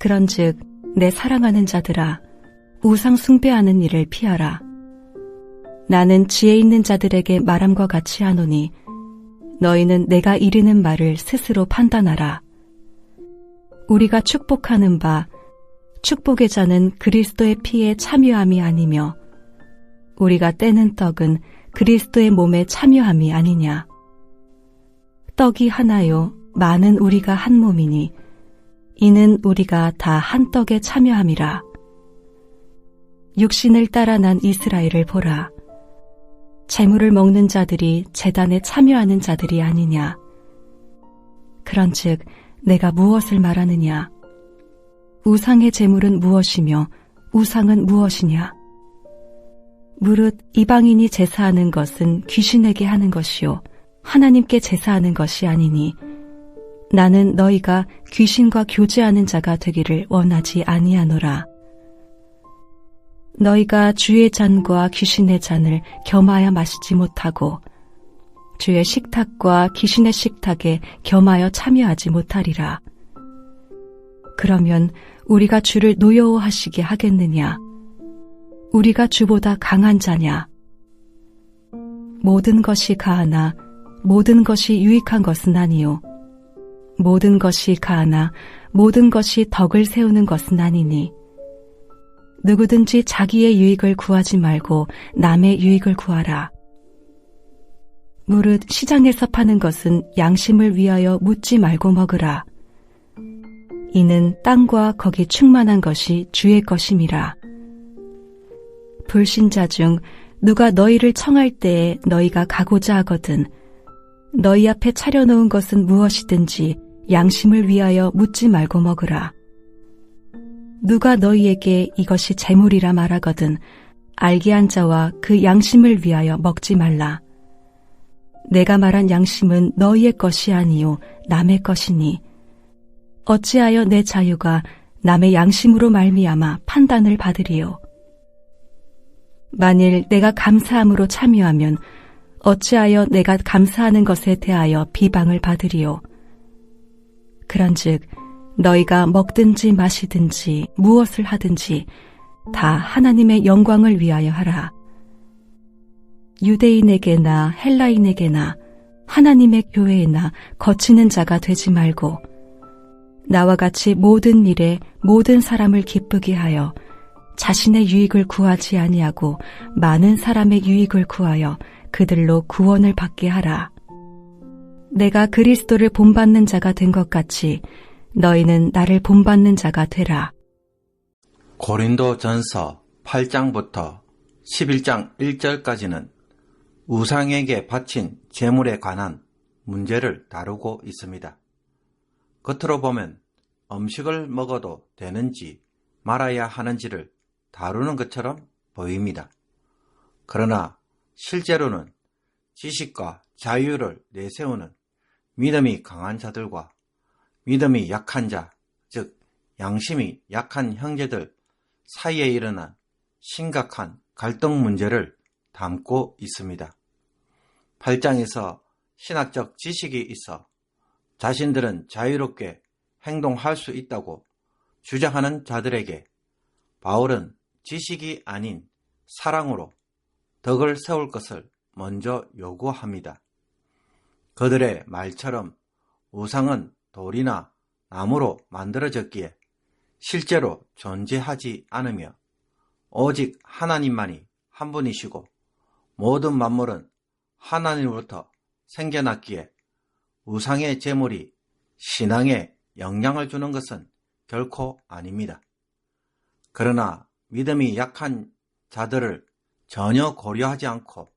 그런즉 내 사랑하는 자들아, 우상 숭배하는 일을 피하라. 나는 지혜 있는 자들에게 말함과 같이 하노니 너희는 내가 이르는 말을 스스로 판단하라. 우리가 축복하는 바 축복의 자는 그리스도의 피에 참여함이 아니며 우리가 떼는 떡은 그리스도의 몸에 참여함이 아니냐. 떡이 하나요 많은 우리가 한 몸이니 이는 우리가 다 한 떡에 참여함이라. 육신을 따라 난 이스라엘을 보라. 제물을 먹는 자들이 제단에 참여하는 자들이 아니냐. 그런즉 내가 무엇을 말하느냐. 우상의 제물은 무엇이며 우상은 무엇이냐. 무릇 이방인이 제사하는 것은 귀신에게 하는 것이요 하나님께 제사하는 것이 아니니 나는 너희가 귀신과 교제하는 자가 되기를 원하지 아니하노라. 너희가 주의 잔과 귀신의 잔을 겸하여 마시지 못하고 주의 식탁과 귀신의 식탁에 겸하여 참여하지 못하리라. 그러면 우리가 주를 노여워하시게 하겠느냐? 우리가 주보다 강한 자냐? 모든 것이 가하나 모든 것이 유익한 것은 아니요 모든 것이 가하나 모든 것이 덕을 세우는 것은 아니니 누구든지 자기의 유익을 구하지 말고 남의 유익을 구하라. 무릇 시장에서 파는 것은 양심을 위하여 묻지 말고 먹으라. 이는 땅과 거기 충만한 것이 주의 것임이라. 불신자 중 누가 너희를 청할 때에 너희가 가고자 하거든 너희 앞에 차려놓은 것은 무엇이든지 양심을 위하여 묻지 말고 먹으라. 누가 너희에게 이것이 재물이라 말하거든 알게 한 자와 그 양심을 위하여 먹지 말라. 내가 말한 양심은 너희의 것이 아니요 남의 것이니 어찌하여 내 자유가 남의 양심으로 말미암아 판단을 받으리요. 만일 내가 감사함으로 참여하면 어찌하여 내가 감사하는 것에 대하여 비방을 받으리요. 그런즉 너희가 먹든지 마시든지 무엇을 하든지 다 하나님의 영광을 위하여 하라. 유대인에게나 헬라인에게나 하나님의 교회에나 거치는 자가 되지 말고 나와 같이 모든 일에 모든 사람을 기쁘게 하여 자신의 유익을 구하지 아니하고 많은 사람의 유익을 구하여 그들로 구원을 받게 하라. 내가 그리스도를 본받는 자가 된 것 같이 너희는 나를 본받는 자가 되라. 고린도전서 8장부터 11장 1절까지는 우상에게 바친 제물에 관한 문제를 다루고 있습니다. 겉으로 보면 음식을 먹어도 되는지 말아야 하는지를 다루는 것처럼 보입니다. 그러나 실제로는 지식과 자유를 내세우는 믿음이 강한 자들과 믿음이 약한 자, 즉 양심이 약한 형제들 사이에 일어난 심각한 갈등 문제를 담고 있습니다. 8장에서 신학적 지식이 있어 자신들은 자유롭게 행동할 수 있다고 주장하는 자들에게 바울은 지식이 아닌 사랑으로 덕을 세울 것을 먼저 요구합니다. 그들의 말처럼 우상은 돌이나 나무로 만들어졌기에 실제로 존재하지 않으며 오직 하나님만이 한 분이시고 모든 만물은 하나님으로부터 생겨났기에 우상의 제물이 신앙에 영향을 주는 것은 결코 아닙니다. 그러나 믿음이 약한 자들을 전혀 고려하지 않고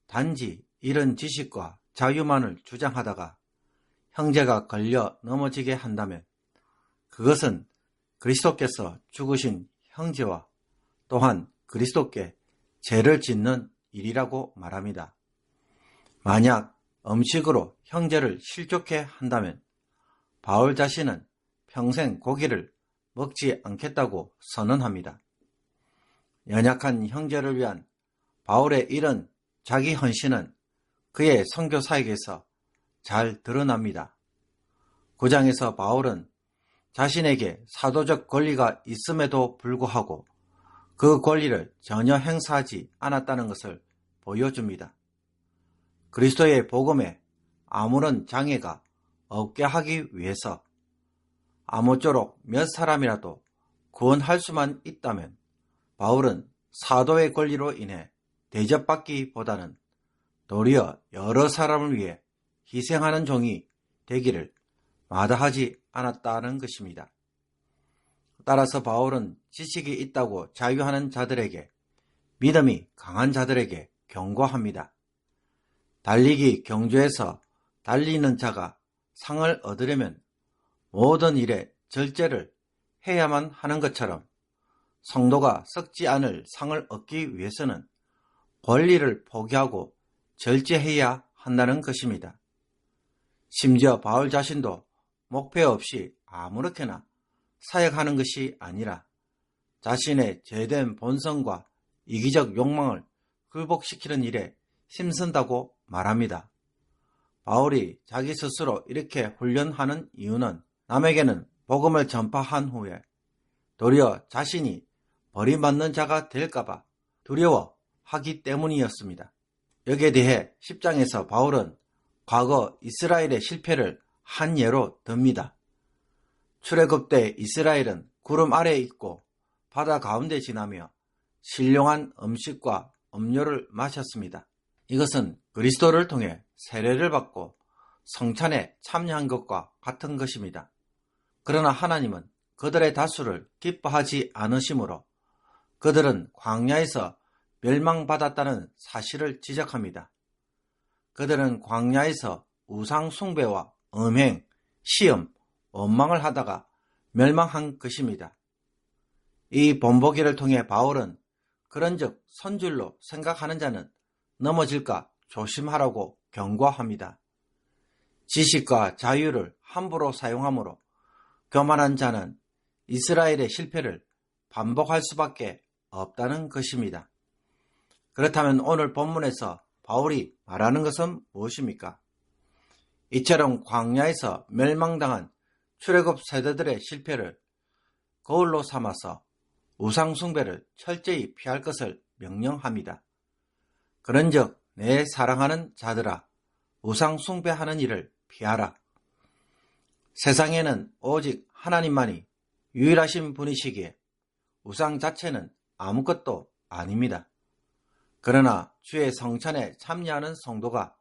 단지 이런 지식과 자유만을 주장하다가 형제가 걸려 넘어지게 한다면 그것은 그리스도께서 죽으신 형제와 또한 그리스도께 죄를 짓는 일이라고 말합니다. 만약 음식으로 형제를 실족해 한다면 바울 자신은 평생 고기를 먹지 않겠다고 선언합니다. 연약한 형제를 위한 바울의 이런 자기 헌신은 그의 선교 사역에서 잘 드러납니다. 9장에서 바울은 자신에게 사도적 권리가 있음에도 불구하고 그 권리를 전혀 행사하지 않았다는 것을 보여줍니다. 그리스도의 복음에 아무런 장애가 없게 하기 위해서 아무쪼록 몇 사람이라도 구원할 수만 있다면 바울은 사도의 권리로 인해 대접받기보다는 도리어 여러 사람을 위해 희생하는 종이 되기를 마다하지 않았다는 것입니다. 따라서 바울은 지식이 있다고 자유하는 자들에게, 믿음이 강한 자들에게 경고합니다. 달리기 경주에서 달리는 자가 상을 얻으려면 모든 일에 절제를 해야만 하는 것처럼 성도가 썩지 않을 상을 얻기 위해서는 권리를 포기하고 절제해야 한다는 것입니다. 심지어 바울 자신도 목표 없이 아무렇게나 사역하는 것이 아니라 자신의 죄된 본성과 이기적 욕망을 굴복시키는 일에 힘쓴다고 말합니다. 바울이 자기 스스로 이렇게 훈련하는 이유는 남에게는 복음을 전파한 후에 도리어 자신이 버림받는 자가 될까봐 두려워하기 때문이었습니다. 여기에 대해 10장에서 바울은 과거 이스라엘의 실패를 한 예로 듭니다. 출애굽 때 이스라엘은 구름 아래에 있고 바다 가운데 지나며 신령한 음식과 음료를 마셨습니다. 이것은 그리스도를 통해 세례를 받고 성찬에 참여한 것과 같은 것입니다. 그러나 하나님은 그들의 다수를 기뻐하지 않으시므로 그들은 광야에서 멸망받았다는 사실을 지적합니다. 그들은 광야에서 우상 숭배와 음행, 시험, 원망을 하다가 멸망한 것입니다. 이 본보기를 통해 바울은 그런즉 선줄로 생각하는 자는 넘어질까 조심하라고 경고합니다. 지식과 자유를 함부로 사용하므로 교만한 자는 이스라엘의 실패를 반복할 수밖에 없다는 것입니다. 그렇다면 오늘 본문에서 바울이 말하는 것은 무엇입니까? 이처럼 광야에서 멸망당한 출애굽 세대들의 실패를 거울로 삼아서 우상 숭배를 철저히 피할 것을 명령합니다. 그런즉 내 사랑하는 자들아, 우상 숭배하는 일을 피하라. 세상에는 오직 하나님만이 유일하신 분이시기에 우상 자체는 아무것도 아닙니다. 그러나 주의 성찬에 참여하는 성도가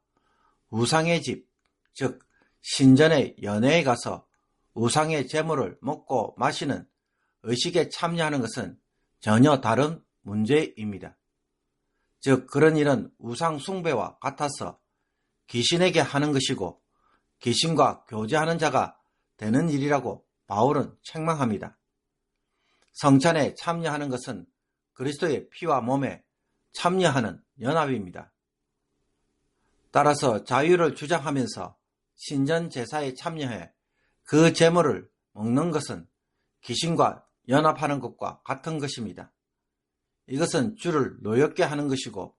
우상의 집, 즉 신전의 연회에 가서 우상의 제물을 먹고 마시는 의식에 참여하는 것은 전혀 다른 문제입니다. 즉 그런 일은 우상 숭배와 같아서 귀신에게 하는 것이고 귀신과 교제하는 자가 되는 일이라고 바울은 책망합니다. 성찬에 참여하는 것은 그리스도의 피와 몸에 참여하는 연합입니다. 따라서 자유를 주장하면서 신전 제사에 참여해 그 제물을 먹는 것은 귀신과 연합하는 것과 같은 것입니다. 이것은 주를 노엽게 하는 것이고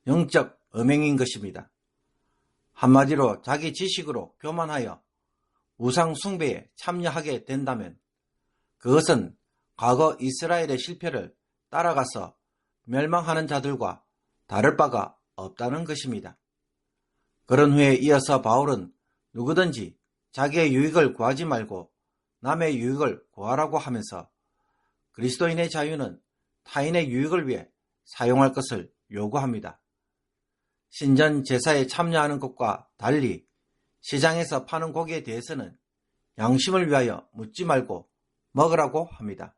영적 음행인 것입니다. 한마디로 자기 지식으로 교만하여 우상 숭배에 참여하게 된다면 그것은 과거 이스라엘의 실패를 따라가서 멸망하는 자들과 다를 바가 없다는 것입니다. 그런 후에 이어서 바울은 누구든지 자기의 유익을 구하지 말고 남의 유익을 구하라고 하면서 그리스도인의 자유는 타인의 유익을 위해 사용할 것을 요구합니다. 신전 제사에 참여하는 것과 달리 시장에서 파는 고기에 대해서는 양심을 위하여 묻지 말고 먹으라고 합니다.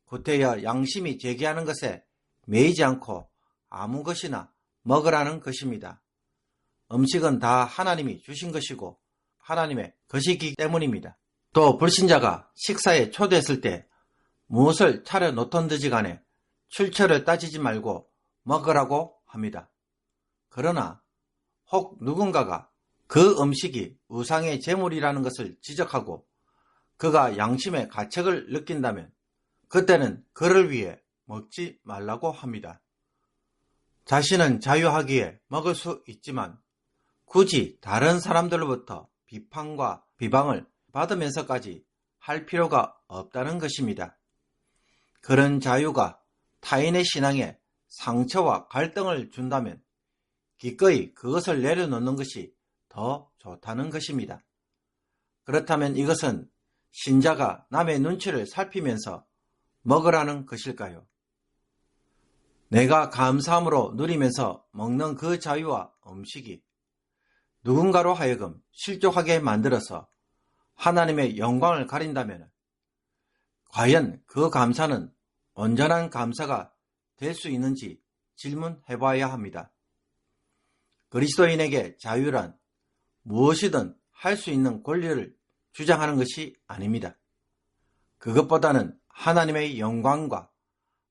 구태여 양심이 제기하는 것에 매이지 않고 아무 것이나 먹으라는 것입니다. 음식은 다 하나님이 주신 것이고 하나님의 것이기 때문입니다. 또 불신자가 식사에 초대했을 때 무엇을 차려 놓던지 간에 출처를 따지지 말고 먹으라고 합니다. 그러나 혹 누군가가 그 음식이 우상의 제물이라는 것을 지적하고 그가 양심의 가책을 느낀다면 그때는 그를 위해 먹지 말라고 합니다. 자신은 자유하기에 먹을 수 있지만 굳이 다른 사람들로부터 비판과 비방을 받으면서까지 할 필요가 없다는 것입니다. 그런 자유가 타인의 신앙에 상처와 갈등을 준다면 기꺼이 그것을 내려놓는 것이 더 좋다는 것입니다. 그렇다면 이것은 신자가 남의 눈치를 살피면서 먹으라는 것일까요? 내가 감사함으로 누리면서 먹는 그 자유와 음식이 누군가로 하여금 실족하게 만들어서 하나님의 영광을 가린다면 과연 그 감사는 온전한 감사가 될 수 있는지 질문해 봐야 합니다. 그리스도인에게 자유란 무엇이든 할 수 있는 권리를 주장하는 것이 아닙니다. 그것보다는 하나님의 영광과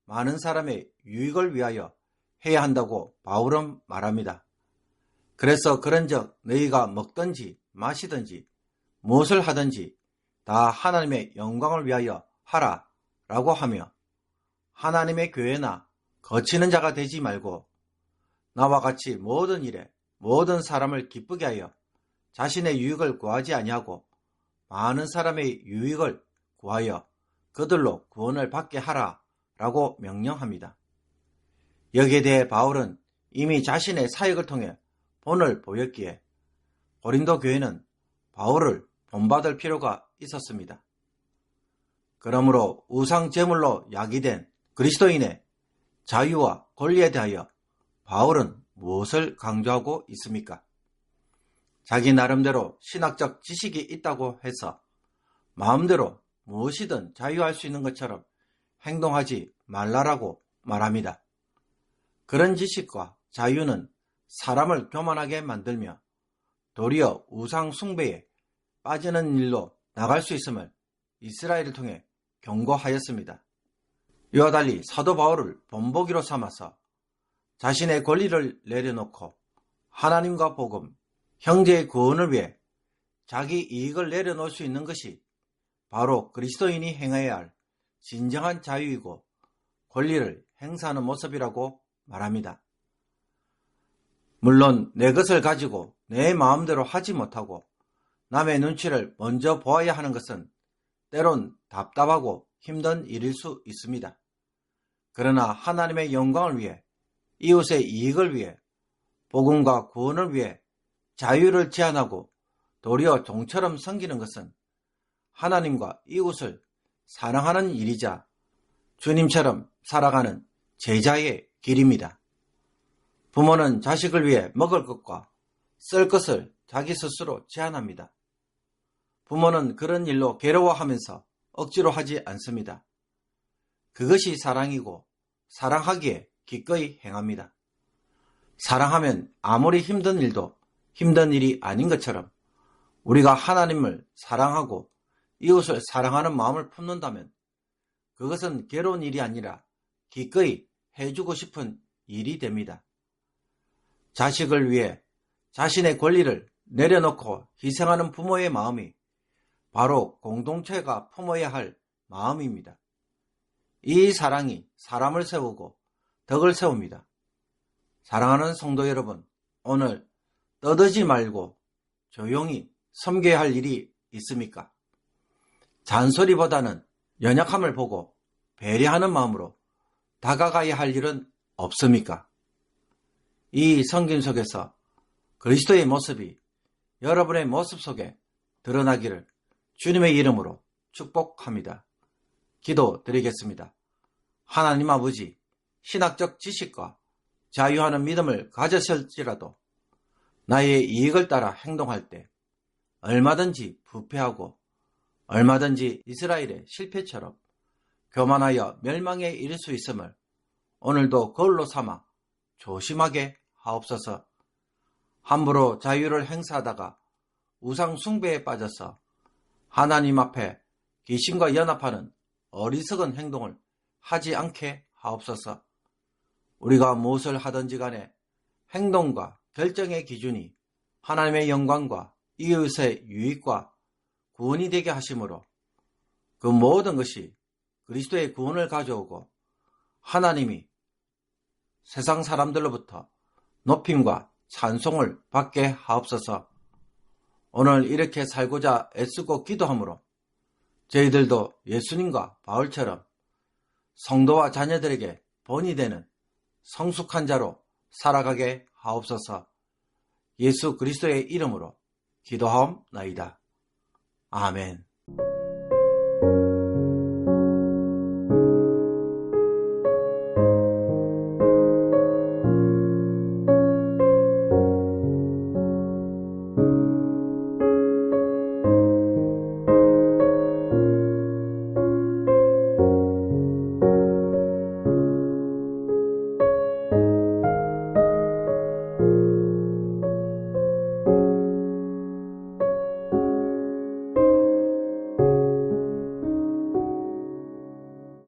많은 사람의 유익을 위하여 해야 한다고 바울은 말합니다. 그래서 그런즉 너희가 먹든지 마시든지 무엇을 하든지 다 하나님의 영광을 위하여 하라 라고 하며 하나님의 교회나 거치는 자가 되지 말고 나와 같이 모든 일에 모든 사람을 기쁘게 하여 자신의 유익을 구하지 아니하고 많은 사람의 유익을 구하여 그들로 구원을 받게 하라 라고 명령합니다. 여기에 대해 바울은 이미 자신의 사역을 통해 본을 보였기에 고린도 교회는 바울을 본받을 필요가 있었습니다. 그러므로 우상 제물로 야기된 그리스도인의 자유와 권리에 대하여 바울은 무엇을 강조하고 있습니까? 자기 나름대로 신학적 지식이 있다고 해서 마음대로 무엇이든 자유할 수 있는 것처럼 행동하지 말라라고 말합니다. 그런 지식과 자유는 사람을 교만하게 만들며 도리어 우상 숭배에 빠지는 일로 나갈 수 있음을 이스라엘을 통해 경고하였습니다. 이와 달리 사도 바울을 본보기로 삼아서 자신의 권리를 내려놓고 하나님과 복음, 형제의 구원을 위해 자기 이익을 내려놓을 수 있는 것이 바로 그리스도인이 행해야 할 진정한 자유이고 권리를 행사하는 모습이라고 말합니다. 물론 내 것을 가지고 내 마음대로 하지 못하고 남의 눈치를 먼저 보아야 하는 것은 때론 답답하고 힘든 일일 수 있습니다. 그러나 하나님의 영광을 위해 이웃의 이익을 위해 복음과 구원을 위해 자유를 제한하고 도리어 종처럼 섬기는 것은 하나님과 이웃을 사랑하는 일이자 주님처럼 살아가는 제자의 길입니다. 부모는 자식을 위해 먹을 것과 쓸 것을 자기 스스로 제한합니다. 부모는 그런 일로 괴로워하면서 억지로 하지 않습니다. 그것이 사랑이고 사랑하기에 기꺼이 행합니다. 사랑하면 아무리 힘든 일도 힘든 일이 아닌 것처럼 우리가 하나님을 사랑하고 이웃을 사랑하는 마음을 품는다면 그것은 괴로운 일이 아니라 기꺼이 해주고 싶은 일이 됩니다. 자식을 위해 자신의 권리를 내려놓고 희생하는 부모의 마음이 바로 공동체가 품어야 할 마음입니다. 이 사랑이 사람을 세우고 덕을 세웁니다. 사랑하는 성도 여러분, 오늘 떠들지 말고 조용히 섬겨야 할 일이 있습니까? 잔소리보다는 연약함을 보고 배려하는 마음으로 다가가야 할 일은 없습니까? 이 성경 속에서 그리스도의 모습이 여러분의 모습 속에 드러나기를 주님의 이름으로 축복합니다. 기도드리겠습니다. 하나님 아버지, 신학적 지식과 자유하는 믿음을 가졌을지라도 나의 이익을 따라 행동할 때 얼마든지 부패하고 얼마든지 이스라엘의 실패처럼 교만하여 멸망에 이를 수 있음을 오늘도 거울로 삼아 조심하게 하옵소서. 함부로 자유를 행사하다가 우상 숭배에 빠져서 하나님 앞에 귀신과 연합하는 어리석은 행동을 하지 않게 하옵소서. 우리가 무엇을 하든지 간에 행동과 결정의 기준이 하나님의 영광과 이웃의 유익과 구원이 되게 하심으로 그 모든 것이 그리스도의 구원을 가져오고 하나님이 세상 사람들로부터 높임과 찬송을 받게 하옵소서. 오늘 이렇게 살고자 애쓰고 기도하므로 저희들도 예수님과 바울처럼 성도와 자녀들에게 본이 되는 성숙한 자로 살아가게 하옵소서. 예수 그리스도의 이름으로 기도하옵나이다. 아멘.